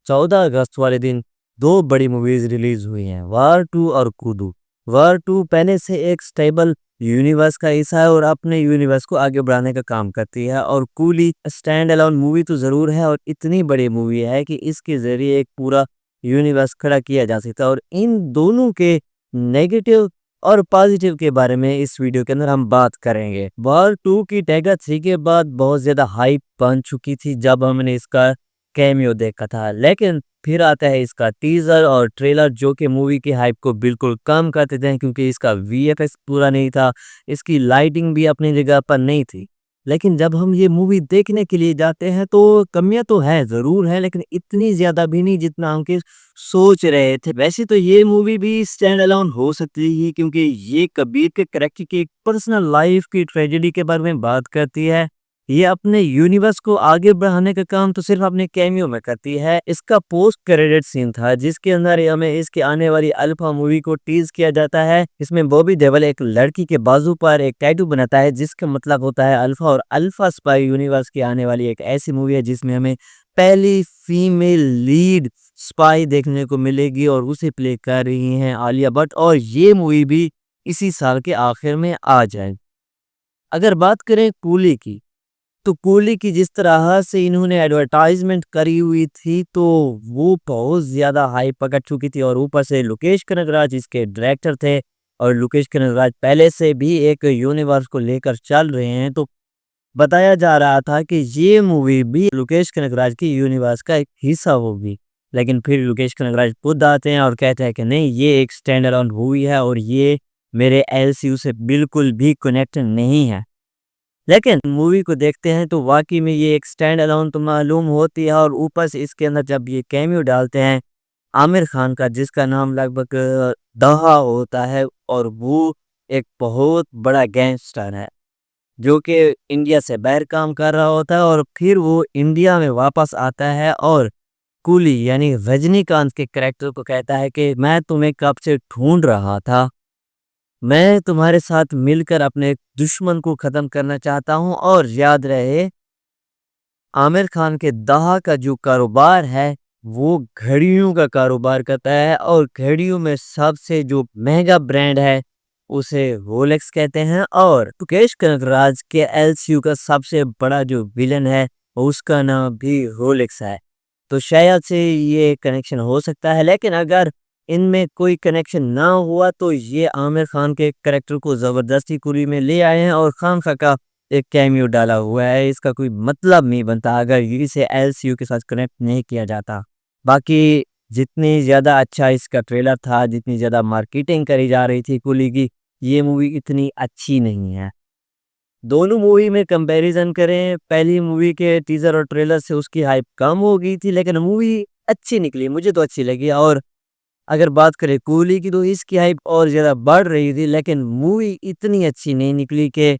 14 अगस्त वाले दिन 2 बड़ी मूवीज़ रिलीज़ हुई हैं, वार 2 और कूदू। वार 2 पहले से एक स्टेबल यूनिवर्स का हिस्सा है और अपने यूनिवर्स को आगे बढ़ाने का काम करती है, और कूली स्टैंड अलोन मूवी तो ज़रूर है और इतनी बड़ी मूवी है कि इसके ज़रिए एक पूरा यूनिवर्स खड़ा किया जा सकता है, और इन दोनों के नेगेटिव और पॉजिटिव के बारे में इस वीडियो के अंदर हम बात करेंगे। वार 2 की टैगर 3 के बाद बहुत ज़्यादा हाइप बन चुकी थी जब हमने इसका कैमियो देखा था, लेकिन फिर आता है इसका टीजर और ट्रेलर जो कि मूवी की हाइप को बिल्कुल कम कर देते हैं, क्योंकि इसका वीएफएक्स पूरा नहीं था, इसकी लाइटिंग भी अपनी जगह पर नहीं थी। लेकिन जब हम ये मूवी देखने के लिए जाते हैं तो कमियां तो है, ज़रूर है, लेकिन इतनी ज़्यादा भी नहीं जितना हम कि सोच रहे थे। वैसे तो ये मूवी भी स्टैंड अलोन हो सकती है, क्योंकि ये कबीर के कैरेक्टर की एक पर्सनल लाइफ की ट्रेजेडी के बारे में बात करती है। ये अपने यूनिवर्स को आगे बढ़ाने का काम तो सिर्फ अपने कैमियो में करती है। इसका पोस्ट क्रेडिट सीन था जिसके अंदर हमें इसके आने वाली अल्फा मूवी को टीज किया जाता है। इसमें बॉबी देओल एक लड़की के बाजू पर एक टैटू बनाता है जिसका मतलब होता है अल्फा, और अल्फा स्पाई यूनिवर्स की आने वाली एक ऐसी मूवी है जिसमें हमें पहली फीमेल लीड स्पाई देखने को मिलेगी, और उसे प्ले कर रही हैं आलिया भट्ट, और ये मूवी भी इसी साल के आखिर में आ जाए। अगर बात करें कूली की, तो कूली की जिस तरह से इन्होंने एडवर्टाइजमेंट करी हुई थी तो वो बहुत ज़्यादा हाइप पकड़ चुकी थी, और ऊपर से लोकेश कनगराज इसके डायरेक्टर थे, और लोकेश कनगराज पहले से भी एक यूनिवर्स को लेकर चल रहे हैं, तो बताया जा रहा था कि ये मूवी भी लोकेश कनगराज की यूनिवर्स का एक हिस्सा होगी। लेकिन फिर लोकेश कनगराज खुद आते हैं और कहते हैं कि नहीं, ये एक स्टैंड अलोन मूवी है और ये मेरे एलसीयू से बिल्कुल भी कनेक्ट नहीं है। लेकिन मूवी को देखते हैं तो वाकई में ये एक स्टैंड अलोन तो मालूम होती है, और ऊपर से इसके अंदर जब ये कैमियो डालते हैं आमिर खान का, जिसका नाम लगभग दहा होता है, और वो एक बहुत बड़ा गैंगस्टर है जो कि इंडिया से बाहर काम कर रहा होता है, और फिर वो इंडिया में वापस आता है और कूली यानी रजनीकांत के कैरेक्टर को कहता है कि मैं तुम्हें कब से ढूंढ रहा था, मैं तुम्हारे साथ मिलकर अपने दुश्मन को खत्म करना चाहता हूं। और याद रहे, आमिर खान के दाहा का जो कारोबार है वो घड़ियों का कारोबार करता है, और घड़ियों में सबसे जो महंगा ब्रांड है उसे रोलेक्स कहते हैं, और मुकेश कनगराज के एलसीयू का सबसे बड़ा जो विलन है उसका नाम भी रोलेक्स है। तो शायद से ये कनेक्शन हो सकता है, लेकिन अगर इनमें कोई कनेक्शन ना हुआ तो ये आमिर खान के कैरेक्टर को ज़बरदस्ती कुली में ले आए हैं, और खामखा का एक कैमियो डाला हुआ है। इसका कोई मतलब नहीं बनता अगर इसे एलसीयू के साथ कनेक्ट नहीं किया जाता। बाकी जितनी ज़्यादा अच्छा इसका ट्रेलर था, जितनी ज़्यादा मार्केटिंग करी जा रही थी कुली की, ये मूवी इतनी अच्छी नहीं है। दोनों मूवी में कंपैरिजन करें, पहली मूवी के टीज़र और ट्रेलर से उसकी हाइप कम हो गई थी, लेकिन मूवी अच्छी निकली, मुझे तो अच्छी लगी। और अगर बात करें कूली की तो इसकी हाइप और ज़्यादा बढ़ रही थी, लेकिन मूवी इतनी अच्छी नहीं निकली कि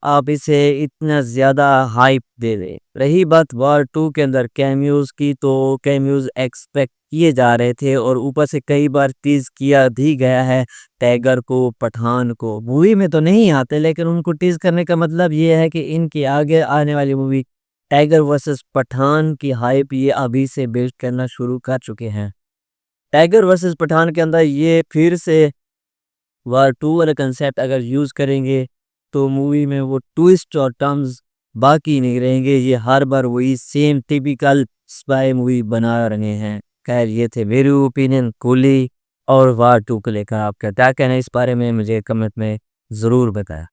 आप इसे इतना ज़्यादा हाइप दे दें। रही बात वार 2 के अंदर कैमियोज़ की, तो कैमियोज़ एक्सपेक्ट किए जा रहे थे, और ऊपर से कई बार टीज़ किया भी गया है टाइगर को, पठान को। मूवी में तो नहीं आते, लेकिन उनको टीज़ करने का मतलब ये है कि इनकी आगे आने वाली मूवी टाइगर वर्सेस पठान की हाइप ये अभी से बिल्ड करना शुरू कर चुके हैं। टाइगर वर्सेस पठान के अंदर ये फिर से वार 2 वाला कंसेप्ट अगर यूज़ करेंगे तो मूवी में वो ट्विस्ट और टर्न्स बाकी नहीं रहेंगे, ये हर बार वही सेम टिपिकल स्पाई मूवी बना रहे हैं। खैर, ये थे मेरे ओपिनियन कूली और वार 2 को लेकर। आपका क्या कहना है इस बारे में, मुझे कमेंट में ज़रूर बताएं।